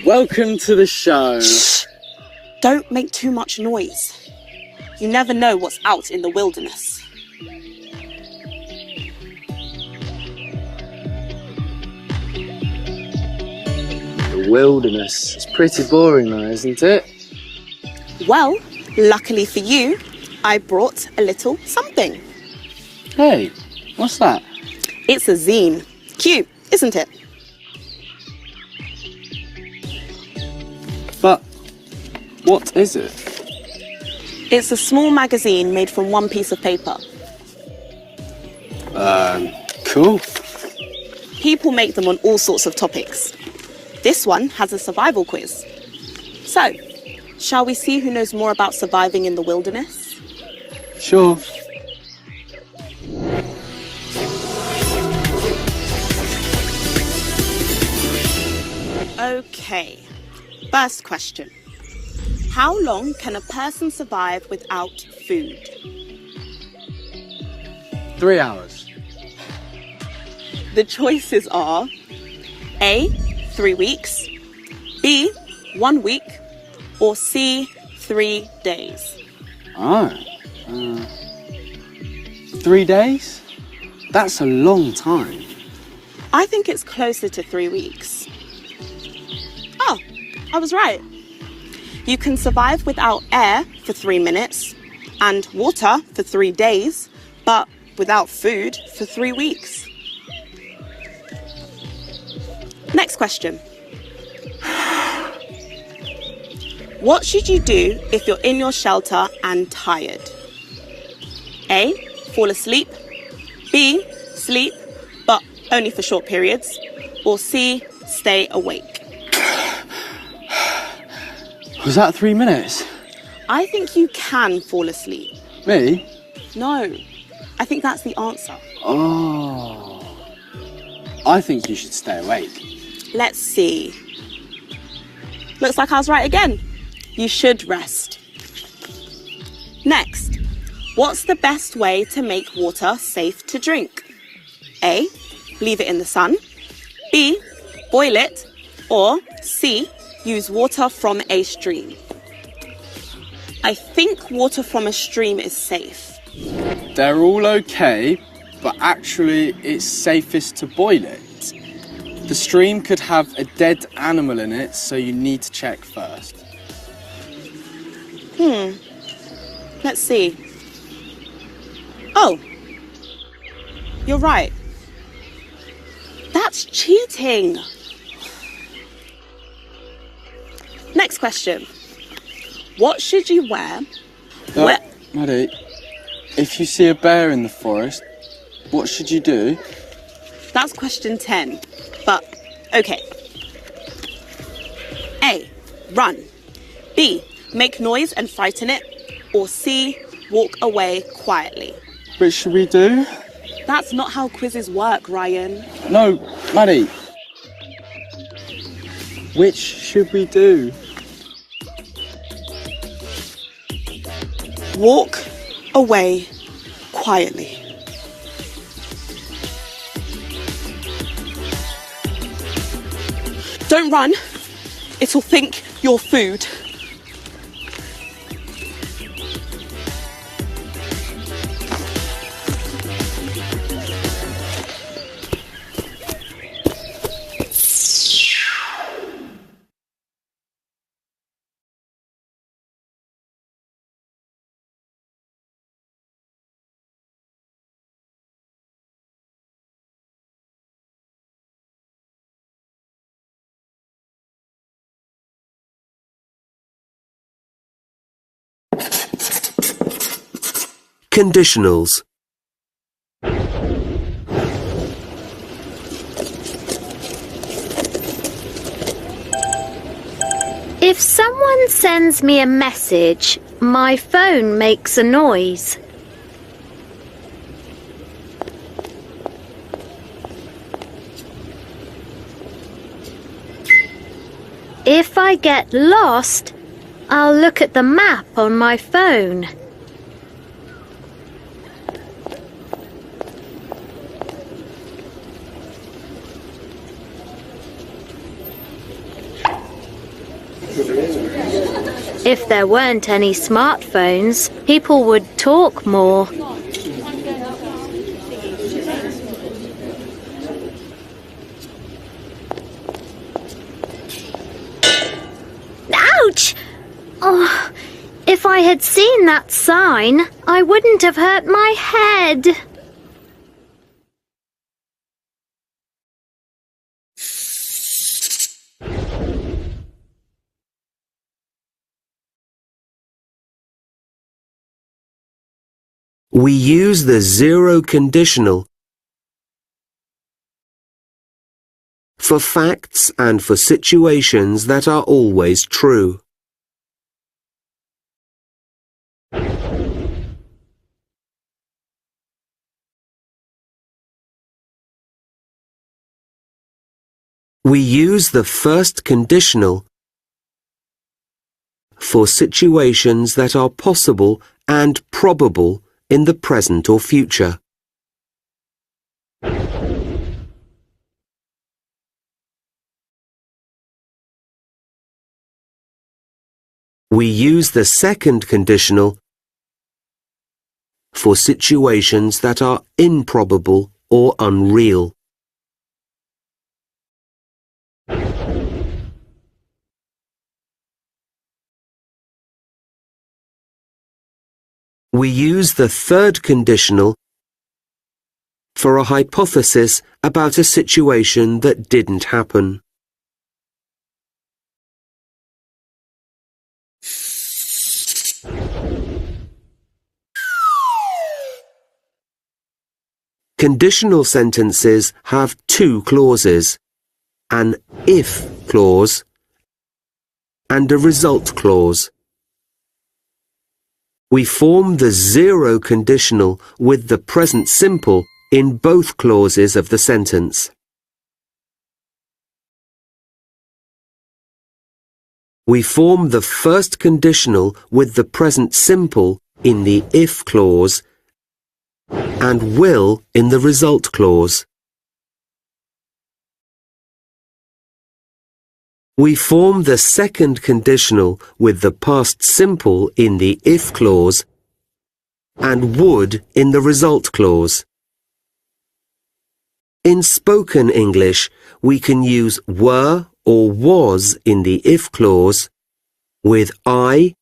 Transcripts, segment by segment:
Welcome to the show. Shh! Don't make too much noise. You never know what's out in the wilderness. The wilderness. It's pretty boring though, isn't it? Well, luckily for you, I brought a little something. Hey, what's that? It's a zine. Cute, isn't it? But what is it? It's a small magazine made from one piece of paper. Cool. People make them on all sorts of topics. This one has a survival quiz. So, shall we see who knows more about surviving in the wilderness? Sure. Okay, first question. How long can a person survive without food? 3 hours. The choices are A, 3 weeks, B, 1 week, or C, 3 days. 3 days? That's a long time. I think it's closer to 3 weeks. Oh, I was right. You can survive without air for 3 minutes and water for 3 days, but without food for 3 weeks. Next question. What should you do if you're in your shelter and tired? A, fall asleep. B, sleep, but only for short periods. Or C, stay awake. Was that 3 minutes? I think you can fall asleep. Me? No, I think that's the answer. Oh. I think you should stay awake. Let's see. Looks like I was right again. You should rest. Next, what's the best way to make water safe to drink? A, leave it in the sun. B, boil it. Or C, use water from a stream. I think water from a stream is safe. They're all okay, but actually it's safest to boil it. The stream could have a dead animal in it, so you need to check first. Let's see. Oh, you're right. That's cheating. Next question. What should you wear? Maddie, if you see a bear in the forest, what should you do? That's question 10, but okay. A, run. B, make noise and frighten it. Or C, walk away quietly. Which should we do? That's not how quizzes work, Ryan. No, Maddie. Which should we do? Walk away quietly. Don't run. It'll think you're food. Conditionals. If someone sends me a message, my phone makes a noise. If I get lost, I'll look at the map on my phone. If there weren't any smartphones, people would talk more. Ouch! Oh, if I had seen that sign, I wouldn't have hurt my head. We use the zero conditional for facts and for situations that are always true. We use the first conditional for situations that are possible and probable in the present or future. We use the second conditional for situations that are improbable or unreal. We use the third conditional for a hypothesis about a situation that didn't happen. Conditional sentences have two clauses, an if clause and a result clause. We form the zero conditional with the present simple in both clauses of the sentence. We form the first conditional with the present simple in the if clause and will in the result clause. We form the second conditional with the past simple in the if clause and would in the result clause. In spoken English, we can use were or was in the if clause with I,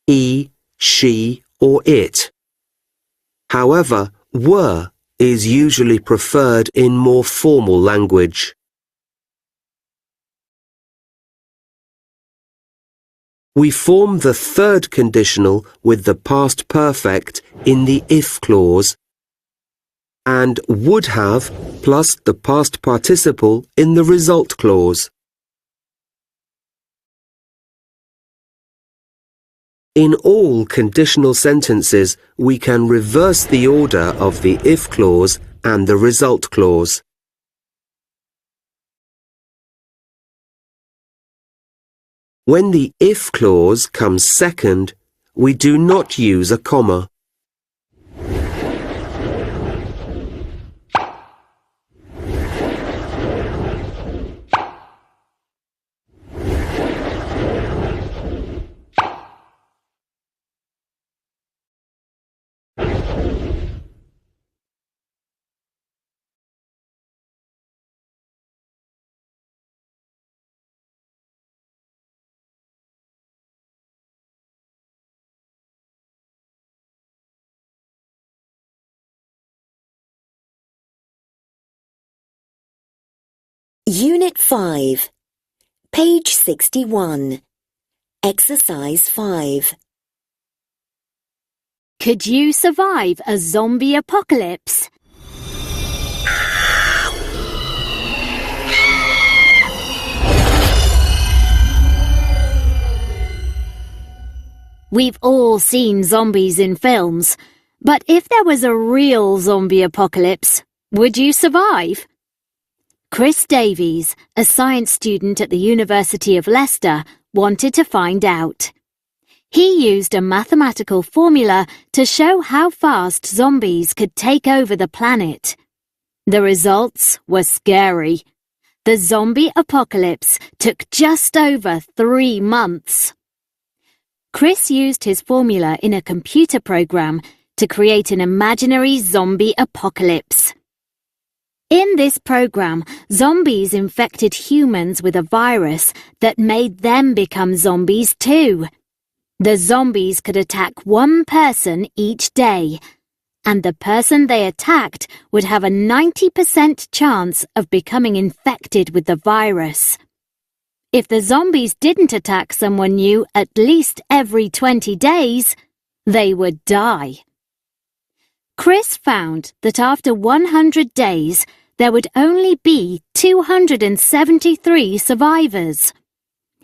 he, she or it. However, were is usually preferred in more formal language. We form the third conditional with the past perfect in the if clause and would have plus the past participle in the result clause. In all conditional sentences, we can reverse the order of the if clause and the result clause. When the if clause comes second, we do not use a comma. Unit 5, page 61, exercise 5. Could you survive a zombie apocalypse? We've all seen zombies in films, but if there was a real zombie apocalypse, would you survive? Chris Davies, a science student at the University of Leicester, wanted to find out. He used a mathematical formula to show how fast zombies could take over the planet. The results were scary. The zombie apocalypse took just over 3 months. Chris used his formula in a computer program to create an imaginary zombie apocalypse. In this program, zombies infected humans with a virus that made them become zombies too. The zombies could attack one person each day, and the person they attacked would have a 90% chance of becoming infected with the virus. If the zombies didn't attack someone new at least every 20 days, they would die. Chris found that after 100 days, there would only be 273 survivors.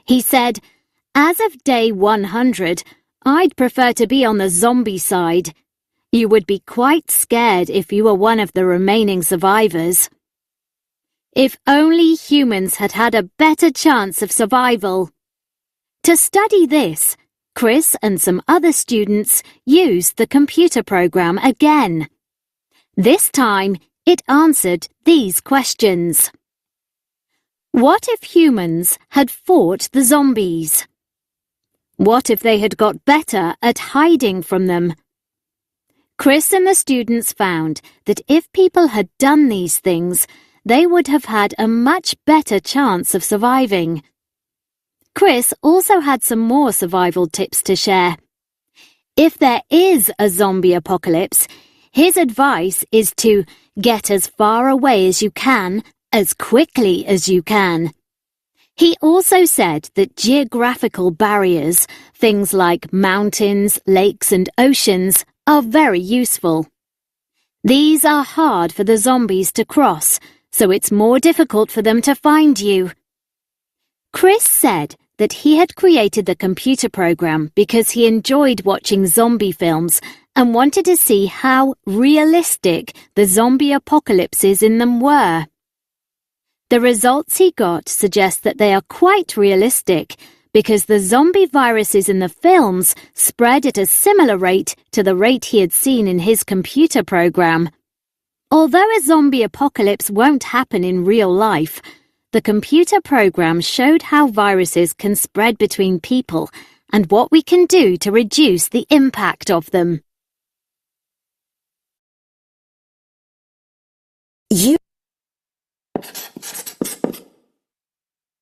He said, "As of day 100, I'd prefer to be on the zombie side. You would be quite scared if you were one of the remaining survivors." If only humans had had a better chance of survival. To study this, Chris and some other students used the computer program again. This time, it answered these questions. What if humans had fought the zombies? What if they had got better at hiding from them? Chris and the students found that if people had done these things, they would have had a much better chance of surviving. Chris also had some more survival tips to share. If there is a zombie apocalypse, his advice is to get as far away as you can, as quickly as you can. He also said that geographical barriers, things like mountains, lakes and oceans, are very useful. These are hard for the zombies to cross, so it's more difficult for them to find you. Chris said that he had created the computer program because he enjoyed watching zombie films and wanted to see how realistic the zombie apocalypses in them were. The results he got suggest that they are quite realistic because the zombie viruses in the films spread at a similar rate to the rate he had seen in his computer program. Although a zombie apocalypse won't happen in real life, the computer program showed how viruses can spread between people and what we can do to reduce the impact of them.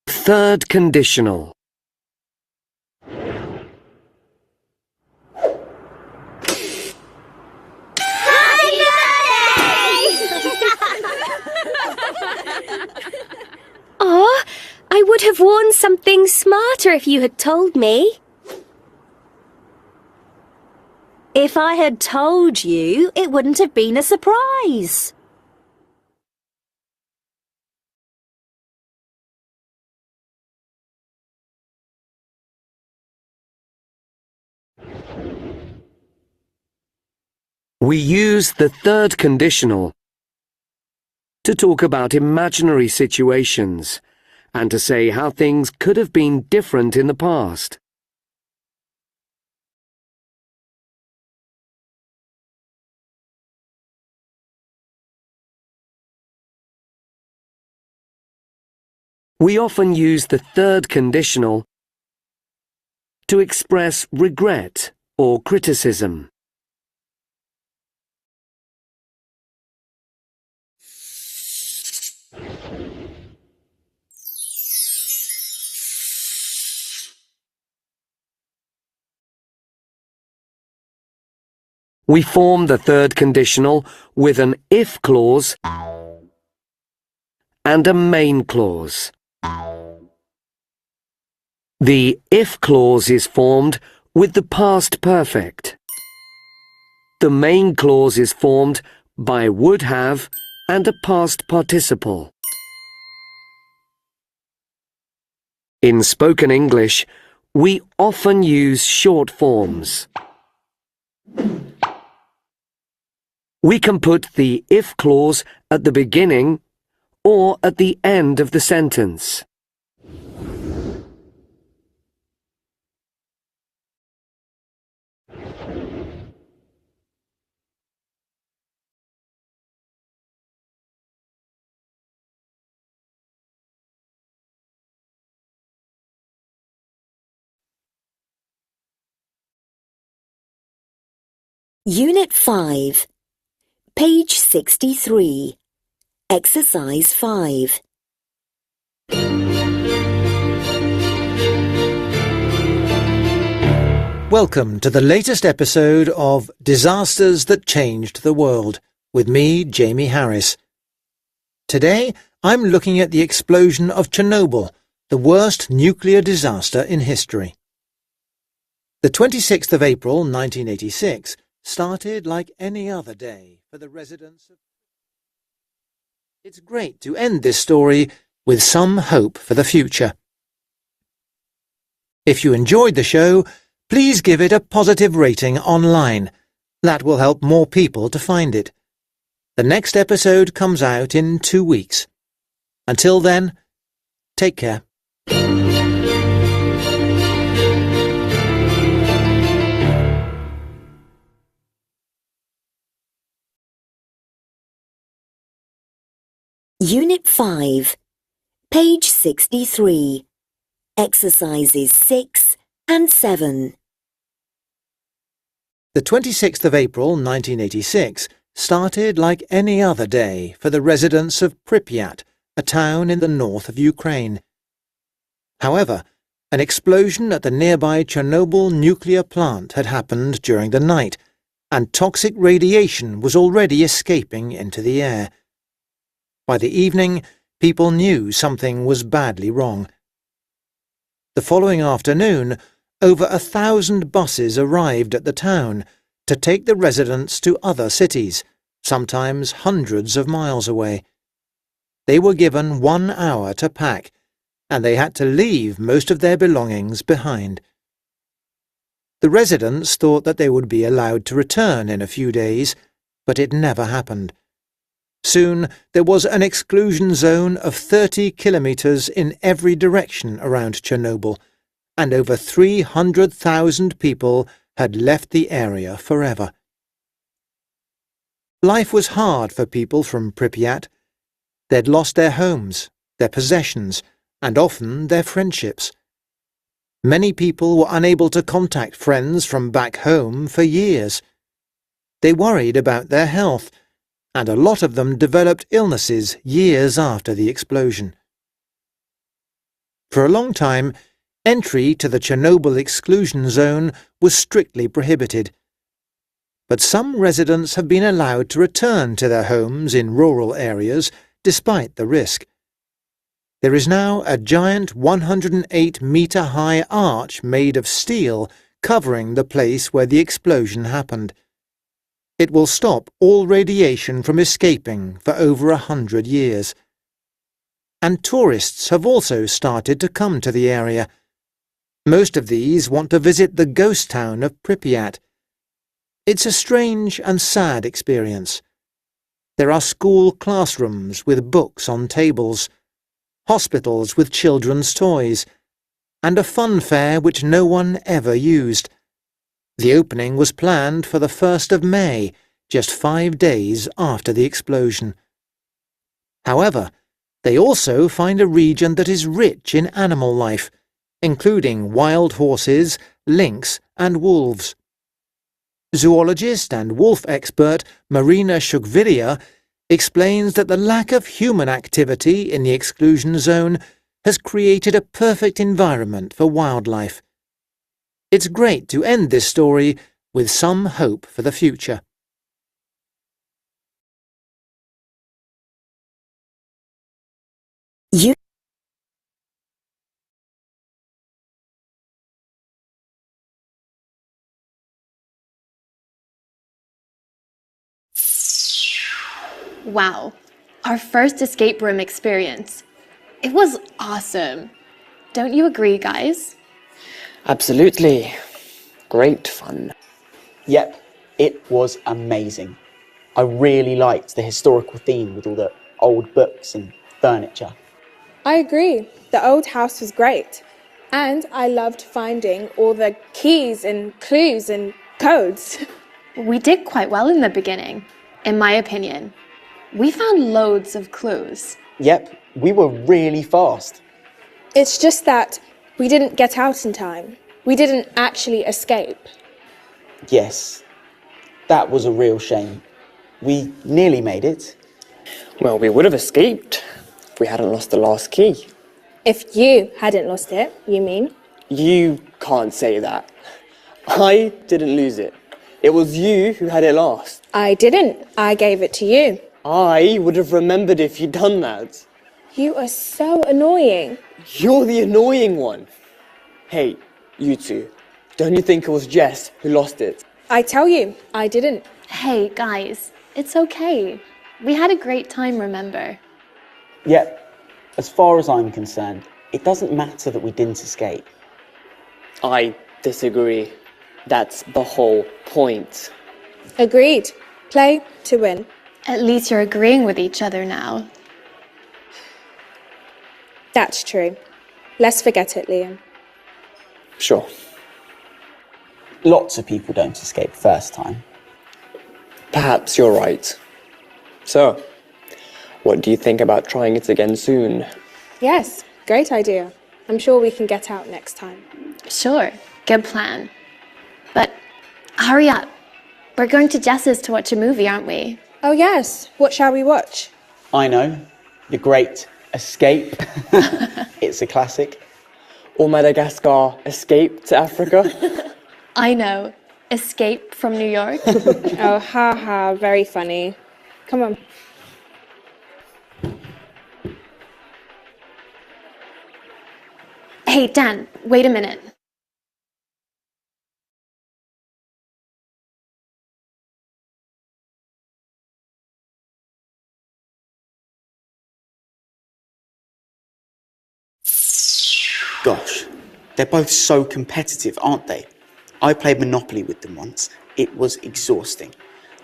Third conditional. Oh, I would have worn something smarter if you had told me. If I had told you, it wouldn't have been a surprise. We use the third conditional to talk about imaginary situations and to say how things could have been different in the past. We often use the third conditional to express regret or criticism. We form the third conditional with an if clause and a main clause. The if clause is formed with the past perfect. The main clause is formed by would have and a past participle. In spoken English, we often use short forms. We can put the if clause at the beginning or at the end of the sentence. Unit 5, page 63, exercise 5. Welcome to the latest episode of Disasters That Changed the World, with me, Jamie Harris. Today, I'm looking at the explosion of Chernobyl, the worst nuclear disaster in history. The 26th of April 1986 started like any other day for the residents of... It's great to end this story with some hope for the future. If you enjoyed the show, please give it a positive rating online. That will help more people to find it. The next episode comes out in 2 weeks. Until then, take care. Unit 5, page 63, exercises 6 and 7. The 26th of April 1986 started like any other day for the residents of Pripyat, a town in the north of Ukraine. However, an explosion at the nearby Chernobyl nuclear plant had happened during the night, and toxic radiation was already escaping into the air. By the evening, people knew something was badly wrong. The following afternoon, over 1,000 buses arrived at the town to take the residents to other cities, sometimes hundreds of miles away. They were given 1 hour to pack, and they had to leave most of their belongings behind. The residents thought that they would be allowed to return in a few days, but it never happened. Soon there was an exclusion zone of 30 kilometres in every direction around Chernobyl, and over 300,000 people had left the area forever. Life was hard for people from Pripyat. They'd lost their homes, their possessions, and often their friendships. Many people were unable to contact friends from back home for years. They worried about their health, and a lot of them developed illnesses years after the explosion. For a long time, entry to the Chernobyl exclusion zone was strictly prohibited. But some residents have been allowed to return to their homes in rural areas despite the risk. There is now a giant 108-metre-high arch made of steel covering the place where the explosion happened. It will stop all radiation from escaping for over 100 years. And tourists have also started to come to the area. Most of these want to visit the ghost town of Pripyat. It's a strange and sad experience. There are school classrooms with books on tables, hospitals with children's toys, and a fun fair which no one ever used. The opening was planned for the 1st of May, just 5 days after the explosion. However, they also find a region that is rich in animal life, including wild horses, lynx and wolves. Zoologist and wolf expert Marina Shukviria explains that the lack of human activity in the exclusion zone has created a perfect environment for wildlife. It's great to end this story with some hope for the future. Wow, our first escape room experience. It was awesome. Don't you agree, guys? Absolutely. Great fun. Yep, it was amazing. I really liked the historical theme with all the old books and furniture. I agree. The old house was great. And I loved finding all the keys and clues and codes. We did quite well in the beginning, in my opinion. We found loads of clues. Yep, we were really fast. It's just that we didn't get out in time. We didn't actually escape. Yes, That was a real shame. We nearly made it. Well, we would have escaped if we hadn't lost the last key. If you hadn't lost it, you mean? You can't say that. I didn't lose it. It was you who had it last. I didn't. I gave it to you. I would have remembered if you'd done that. You are so annoying. You're the annoying one. Hey, you two. Don't you think it was Jess who lost it? I tell you, I didn't. Hey, guys, it's okay. We had a great time, remember? Yep. As far as I'm concerned, it doesn't matter that we didn't escape. I disagree. That's the whole point. Agreed. Play to win. At least you're agreeing with each other now. That's true. Let's forget it, Liam. Sure. Lots of people don't escape first time. Perhaps you're right. So, what do you think about trying it again soon? Yes, great idea. I'm sure we can get out next time. Sure, good plan. But hurry up. We're going to Jess's to watch a movie, aren't we? Oh yes, what shall we watch? I know. The Great Escape. It's a classic. Or Madagascar Escape to Africa? I know. Escape from New York. Oh, ha ha, very funny. Come on. Hey, Dan, wait a minute. Gosh, they're both so competitive, aren't they? I played Monopoly with them once. It was exhausting.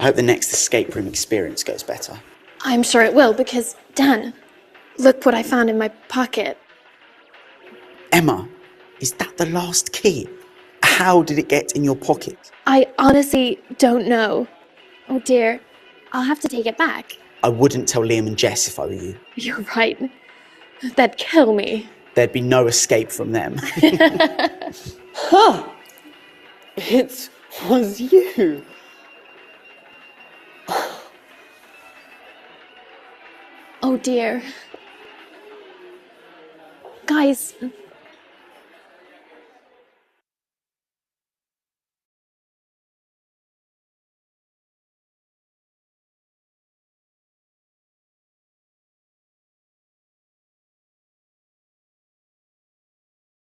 I hope the next escape room experience goes better. I'm sure it will because, Dan, look what I found in my pocket. Emma, is that the last key? How did it get in your pocket? I honestly don't know. Oh dear, I'll have to take it back. I wouldn't tell Liam and Jess if I were you. You're right. That'd kill me. There'd be no escape from them. Huh! It was you. Oh dear. Guys,